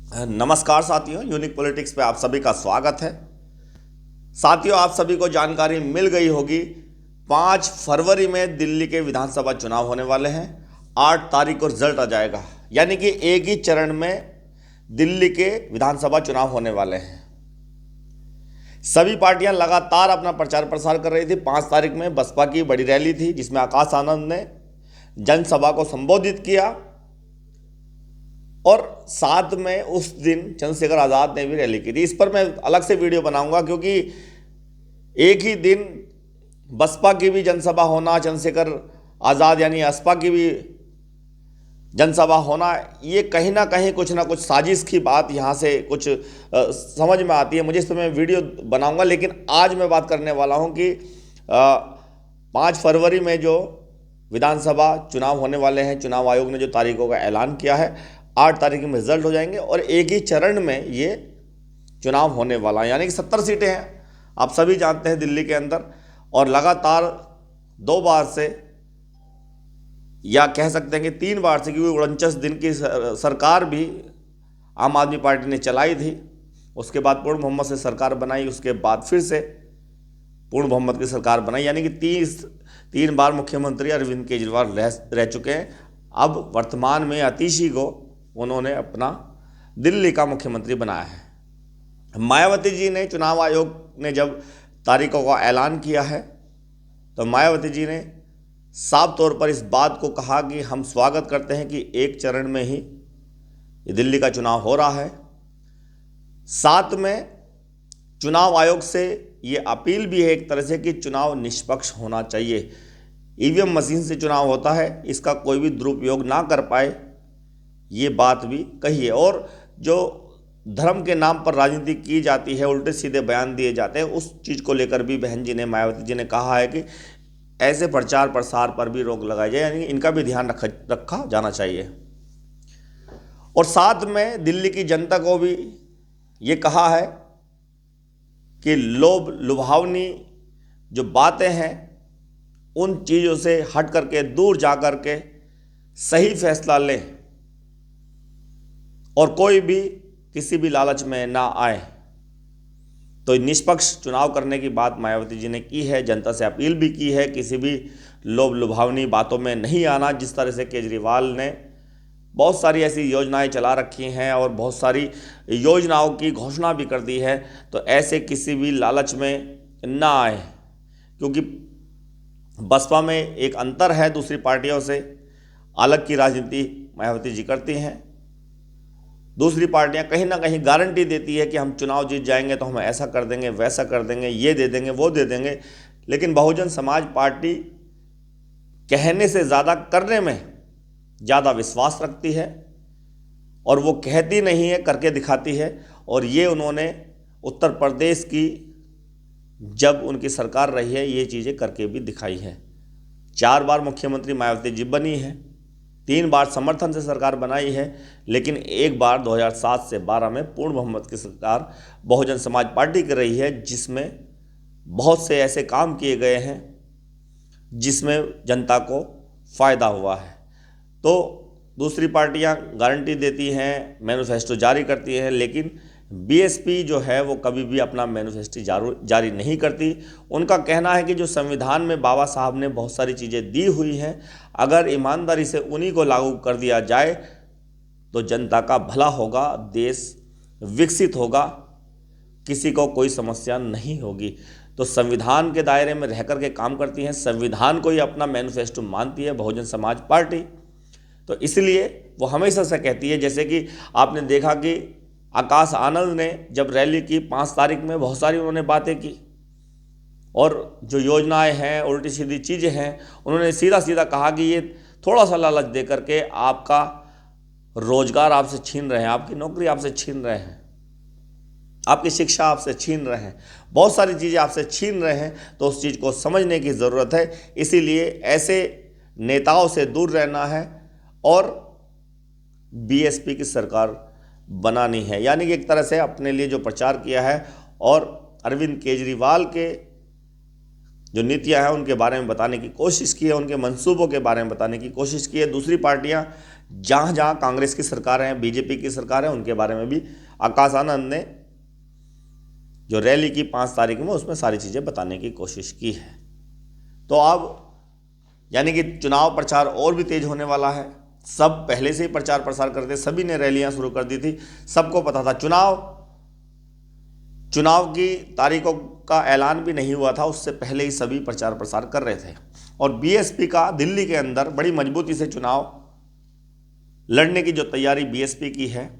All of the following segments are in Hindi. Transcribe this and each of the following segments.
नमस्कार साथियों, यूनिक पॉलिटिक्स पे आप सभी का स्वागत है। साथियों, आप सभी को जानकारी मिल गई होगी, 5 फरवरी में दिल्ली के विधानसभा चुनाव होने वाले हैं। 8 तारीख को रिजल्ट आ जाएगा, यानी कि एक ही चरण में दिल्ली के विधानसभा चुनाव होने वाले हैं। सभी पार्टियां लगातार अपना प्रचार प्रसार कर रही थी। 5 तारीख में बसपा की बड़ी रैली थी, जिसमें आकाश आनंद ने जनसभा को संबोधित किया और साथ में उस दिन चंद्रशेखर आज़ाद ने भी रैली की थी। इस पर मैं अलग से वीडियो बनाऊंगा, क्योंकि एक ही दिन बसपा की भी जनसभा होना, चंद्रशेखर आज़ाद यानी असपा की भी जनसभा होना, ये कहीं ना कुछ साजिश की बात यहाँ से कुछ समझ में आती है मुझे। इस पर मैं वीडियो बनाऊंगा, लेकिन आज मैं बात करने वाला हूँ कि 5 फरवरी में जो विधानसभा चुनाव होने वाले हैं, चुनाव आयोग ने जो तारीखों का ऐलान किया है, 8 तारीख में रिजल्ट हो जाएंगे और एक ही चरण में ये चुनाव होने वाला है। यानी कि 70 सीटें हैं, आप सभी जानते हैं, दिल्ली के अंदर। और लगातार 2 बार से, या कह सकते हैं कि 3 बार से, क्योंकि 49 दिन की सरकार भी आम आदमी पार्टी ने चलाई थी। उसके बाद पूर्ण बहुमत से सरकार बनाई, उसके बाद फिर से पूर्ण बहुमत की सरकार बनाई, यानी कि 3 बार मुख्यमंत्री अरविंद केजरीवाल रह चुके हैं। अब वर्तमान में अतीशी को उन्होंने अपना दिल्ली का मुख्यमंत्री बनाया है। मायावती जी ने, चुनाव आयोग ने जब तारीखों का ऐलान किया है, तो मायावती जी ने साफ तौर पर इस बात को कहा कि हम स्वागत करते हैं कि एक चरण में ही ये दिल्ली का चुनाव हो रहा है। साथ में चुनाव आयोग से ये अपील भी है एक तरह से कि चुनाव निष्पक्ष होना चाहिए। ईवीएम मशीन से चुनाव होता है, इसका कोई भी दुरुपयोग ना कर पाए, ये बात भी कही है। और जो धर्म के नाम पर राजनीति की जाती है, उल्टे सीधे बयान दिए जाते हैं, उस चीज़ को लेकर भी बहन जी ने, मायावती जी ने कहा है कि ऐसे प्रचार प्रसार पर भी रोक लगाई जाए, यानी इनका भी ध्यान रखा जाना चाहिए। और साथ में दिल्ली की जनता को भी ये कहा है कि लोभ लुभावनी जो बातें हैं, उन चीज़ों से हट करके, दूर जा करके सही फैसला लें और कोई भी किसी भी लालच में ना आए। तो निष्पक्ष चुनाव करने की बात मायावती जी ने की है, जनता से अपील भी की है, किसी भी लोभ लुभावनी बातों में नहीं आना। जिस तरह से केजरीवाल ने बहुत सारी ऐसी योजनाएं चला रखी हैं और बहुत सारी योजनाओं की घोषणा भी कर दी है, तो ऐसे किसी भी लालच में ना आए। क्योंकि बसपा में एक अंतर है दूसरी पार्टियों से, अलग की राजनीति मायावती जी करती हैं। दूसरी पार्टियां कहीं ना कहीं गारंटी देती है कि हम चुनाव जीत जाएंगे तो हम ऐसा कर देंगे, वैसा कर देंगे, ये दे देंगे, वो दे देंगे। लेकिन बहुजन समाज पार्टी कहने से ज़्यादा करने में ज़्यादा विश्वास रखती है, और वो कहती नहीं है, करके दिखाती है। और ये उन्होंने उत्तर प्रदेश की, जब उनकी सरकार रही है, ये चीज़ें करके भी दिखाई है। 4 बार मुख्यमंत्री मायावती जी बनी है, 3 बार समर्थन से सरकार बनाई है, लेकिन एक बार 2007 से 12 में पूर्ण बहुमत की सरकार बहुजन समाज पार्टी की रही है, जिसमें बहुत से ऐसे काम किए गए हैं जिसमें जनता को फ़ायदा हुआ है। तो दूसरी पार्टियां गारंटी देती हैं, मैनिफेस्टो जारी करती हैं, लेकिन बीएसपी जो है वो कभी भी अपना मैनिफेस्टो जारी नहीं करती। उनका कहना है कि जो संविधान में बाबा साहब ने बहुत सारी चीज़ें दी हुई हैं, अगर ईमानदारी से उन्हीं को लागू कर दिया जाए तो जनता का भला होगा, देश विकसित होगा, किसी को कोई समस्या नहीं होगी। तो संविधान के दायरे में रह कर के काम करती हैं, संविधान को ही अपना मैनिफेस्टो मानती है बहुजन समाज पार्टी। तो इसलिए वो हमेशा से कहती है, जैसे कि आपने देखा कि आकाश आनंद ने जब रैली की 5 तारीख में, बहुत सारी उन्होंने बातें की, और जो योजनाएं हैं, उल्टी सीधी चीज़ें हैं, उन्होंने सीधा सीधा कहा कि ये थोड़ा सा लालच दे करके आपका रोजगार आपसे छीन रहे हैं, आपकी नौकरी आपसे छीन रहे हैं, आपकी शिक्षा आपसे छीन रहे हैं, बहुत सारी चीज़ें आपसे छीन रहे हैं। तो उस चीज़ को समझने की ज़रूरत है। इसीलिए ऐसे नेताओं से दूर रहना है और बीएसपी की सरकार बनानी है। यानी कि एक तरह से अपने लिए जो प्रचार किया है और अरविंद केजरीवाल के जो नीतियां हैं उनके बारे में बताने की कोशिश की है, उनके मंसूबों के बारे में बताने की कोशिश की है। दूसरी पार्टियां जहाँ जहाँ कांग्रेस की सरकार है, बीजेपी की सरकार है, उनके बारे में भी आकाश आनंद ने जो रैली की 5 तारीख में उसमें सारी चीज़ें बताने की कोशिश की है। तो अब यानी कि चुनाव प्रचार और भी तेज होने वाला है। सब पहले से ही प्रचार प्रसार करते, सभी ने रैलियां शुरू कर दी थी, सबको पता था चुनाव की तारीखों का ऐलान भी नहीं हुआ था, उससे पहले ही सभी प्रचार प्रसार कर रहे थे। और बीएसपी का दिल्ली के अंदर बड़ी मजबूती से चुनाव लड़ने की जो तैयारी बीएसपी की है,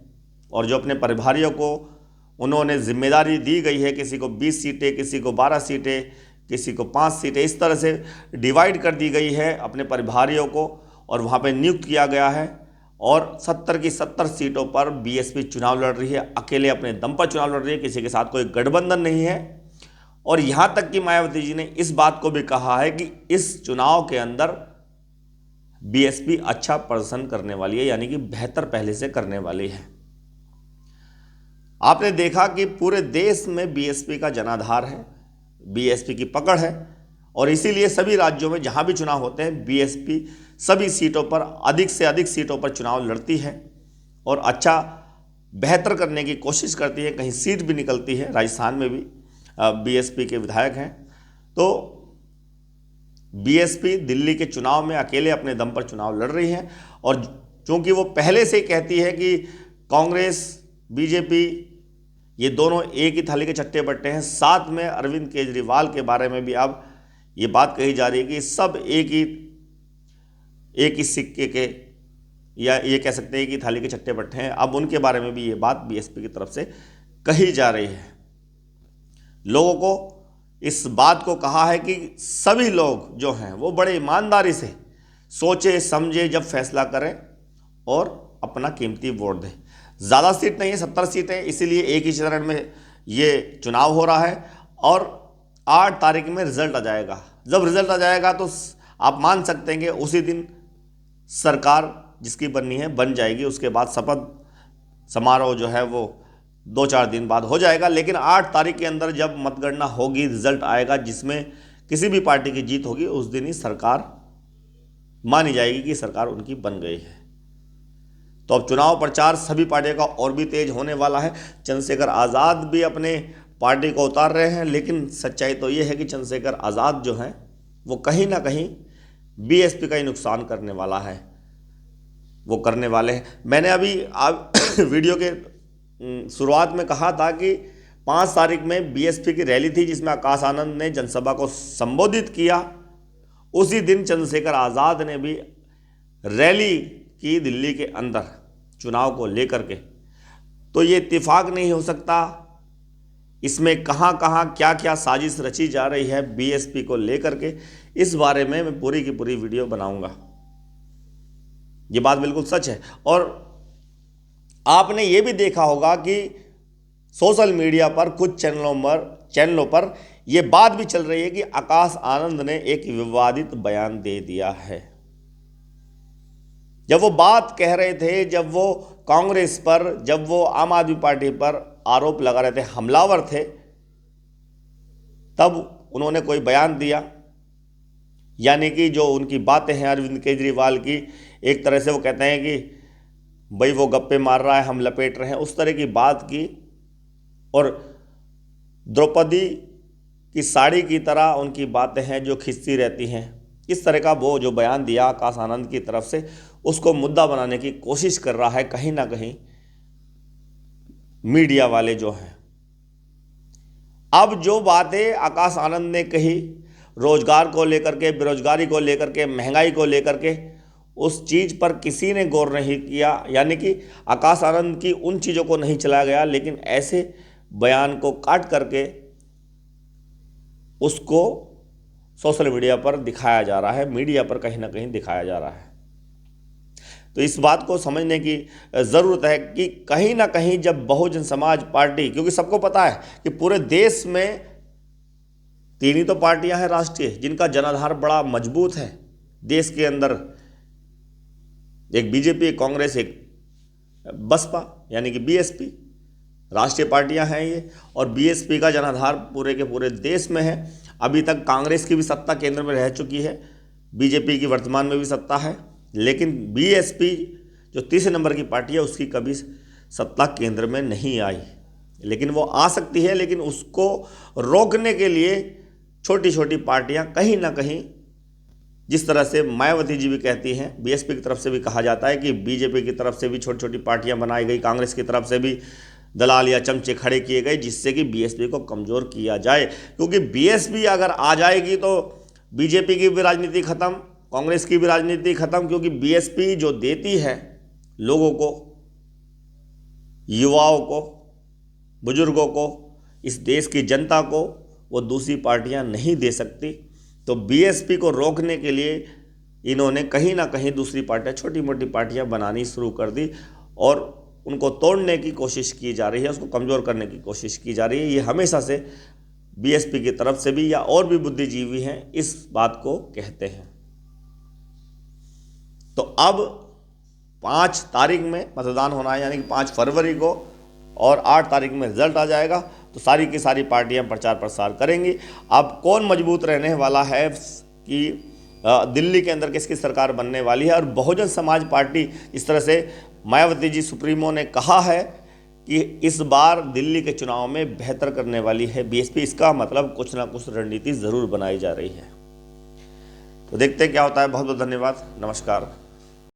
और जो अपने प्रभारियों को उन्होंने जिम्मेदारी दी गई है, किसी को 20 सीटें, किसी को 12 सीटें, किसी को 5 सीटें, इस तरह से डिवाइड कर दी गई है अपने प्रभारियों को, और वहाँ पे नियुक्त किया गया है। और 70 की 70 सीटों पर बीएसपी चुनाव लड़ रही है, अकेले अपने दम पर चुनाव लड़ रही है, किसी के साथ कोई गठबंधन नहीं है। और यहाँ तक कि मायावती जी ने इस बात को भी कहा है कि इस चुनाव के अंदर बीएसपी अच्छा प्रदर्शन करने वाली है, यानी कि बेहतर पहले से करने वाली है। आपने देखा कि पूरे देश में बीएसपी का जनाधार है, बीएसपी की पकड़ है, और इसीलिए सभी राज्यों में जहां भी चुनाव होते हैं बीएसपी सभी सीटों पर, अधिक से अधिक सीटों पर चुनाव लड़ती है और अच्छा बेहतर करने की कोशिश करती है। कहीं सीट भी निकलती है, राजस्थान में भी बीएसपी के विधायक हैं। तो बीएसपी दिल्ली के चुनाव में अकेले अपने दम पर चुनाव लड़ रही है, और चूंकि वो पहले से ही कहती है कि कांग्रेस बीजेपी ये दोनों एक ही थाली के चट्टे बट्टे हैं, साथ में अरविंद केजरीवाल के बारे में भी अब ये बात कही जा रही है कि सब एक ही सिक्के के, या ये कह सकते हैं कि थाली के चट्टे बट्टे हैं। अब उनके बारे में भी ये बात बीएसपी की तरफ से कही जा रही है। लोगों को इस बात को कहा है कि सभी लोग जो हैं वो बड़े ईमानदारी से सोचे समझे जब फैसला करें और अपना कीमती वोट दें। ज़्यादा सीट नहीं है, 70 सीटें, इसीलिए एक ही चरण में ये चुनाव हो रहा है, और 8 तारीख में रिजल्ट आ जाएगा। जब रिजल्ट आ जाएगा तो आप मान सकते हैं कि उसी दिन सरकार जिसकी बननी है बन जाएगी। उसके बाद शपथ समारोह जो है वो 2-4 दिन बाद हो जाएगा। लेकिन 8 तारीख के अंदर जब मतगणना होगी, रिजल्ट आएगा जिसमें किसी भी पार्टी की जीत होगी, उस दिन ही सरकार मानी जाएगी कि सरकार उनकी बन गई है। तो अब चुनाव प्रचार सभी पार्टियों का और भी तेज होने वाला है। चंद्रशेखर आज़ाद भी अपने पार्टी को उतार रहे हैं, लेकिन सच्चाई तो ये है कि चंद्रशेखर आज़ाद जो हैं वो कहीं ना कहीं बीएसपी का ही नुकसान करने वाला है, वो करने वाले हैं। मैंने अभी वीडियो के शुरुआत में कहा था कि 5 तारीख में बीएसपी की रैली थी जिसमें आकाश आनंद ने जनसभा को संबोधित किया। उसी दिन चंद्रशेखर आज़ाद ने भी रैली की दिल्ली के अंदर चुनाव को लेकर के। तो ये इत्तेफाक नहीं हो सकता, इसमें कहाँ कहाँ क्या क्या साजिश रची जा रही है बीएसपी को लेकर के, इस बारे में मैं पूरी की पूरी वीडियो बनाऊंगा। ये बात बिल्कुल सच है। और आपने ये भी देखा होगा कि सोशल मीडिया पर कुछ चैनलों पर यह बात भी चल रही है कि आकाश आनंद ने एक विवादित बयान दे दिया है। जब वो बात कह रहे थे, जब वो कांग्रेस पर, जब वो आम आदमी पार्टी पर आरोप लगा रहे थे, हमलावर थे, तब उन्होंने कोई बयान दिया। यानी कि जो उनकी बातें हैं अरविंद केजरीवाल की, एक तरह से वो कहते हैं कि भाई वो गप्पे मार रहा है, हम लपेट रहे हैं, उस तरह की बात की। और द्रौपदी की साड़ी की तरह उनकी बातें हैं जो खिंचती रहती हैं, इस तरह का वो जो बयान दिया आकाश आनंद की तरफ से, उसको मुद्दा बनाने की कोशिश कर रहा है कहीं ना कहीं मीडिया वाले जो हैं। अब जो बातें आकाश आनंद ने कही रोजगार को लेकर के, बेरोजगारी को लेकर के, महंगाई को लेकर के, उस चीज़ पर किसी ने गौर नहीं किया। यानी कि आकाश आनंद की उन चीज़ों को नहीं चलाया गया, लेकिन ऐसे बयान को काट करके उसको सोशल मीडिया पर दिखाया जा रहा है, मीडिया पर कहीं ना कहीं दिखाया जा रहा है। तो इस बात को समझने की ज़रूरत है कि कहीं ना कहीं जब बहुजन समाज पार्टी, क्योंकि सबको पता है कि पूरे देश में 3 ही तो पार्टियां हैं राष्ट्रीय जिनका जनाधार बड़ा मजबूत है देश के अंदर, एक बीजेपी, एक कांग्रेस, एक बसपा, यानी कि बीएसपी, राष्ट्रीय पार्टियां हैं ये। और बीएसपी का जनाधार पूरे के पूरे देश में है। अभी तक कांग्रेस की भी सत्ता केंद्र में रह चुकी है, बीजेपी की वर्तमान में भी सत्ता है, लेकिन बीएसपी जो तीसरे नंबर की पार्टी है उसकी कभी सत्ता केंद्र में नहीं आई, लेकिन वो आ सकती है। लेकिन उसको रोकने के लिए छोटी छोटी पार्टियां कहीं ना कहीं, जिस तरह से मायावती जी भी कहती हैं, बीएसपी की तरफ से भी कहा जाता है कि बीजेपी की तरफ से भी छोटी छोटी पार्टियां बनाई गई, कांग्रेस की तरफ से भी दलाल या चमचे खड़े किए गए, जिससे कि बीएसपी को कमज़ोर किया जाए। क्योंकि बीएसपी अगर आ जाएगी तो बीजेपी की भी राजनीति खत्म, कांग्रेस की भी राजनीति खत्म। क्योंकि बीएसपी जो देती है लोगों को, युवाओं को, बुजुर्गों को, इस देश की जनता को, वो दूसरी पार्टियां नहीं दे सकती। तो बीएसपी को रोकने के लिए इन्होंने कहीं ना कहीं दूसरी पार्टियां, छोटी मोटी पार्टियां बनानी शुरू कर दी और उनको तोड़ने की कोशिश की जा रही है, उसको कमज़ोर करने की कोशिश की जा रही है। ये हमेशा से बीएसपी की तरफ से भी या और भी बुद्धिजीवी हैं इस बात को कहते हैं। तो अब 5 तारीख में मतदान होना है, यानी कि 5 फरवरी को, और 8 तारीख में रिजल्ट आ जाएगा। तो सारी की सारी पार्टियां प्रचार प्रसार करेंगी। अब कौन मजबूत रहने वाला है कि दिल्ली के अंदर किसकी सरकार बनने वाली है। और बहुजन समाज पार्टी, इस तरह से मायावती जी सुप्रीमो ने कहा है कि इस बार दिल्ली के चुनाव में बेहतर करने वाली है बीएसपी, इसका मतलब कुछ ना कुछ रणनीति जरूर बनाई जा रही है। तो देखते हैं क्या होता है। बहुत बहुत धन्यवाद, नमस्कार।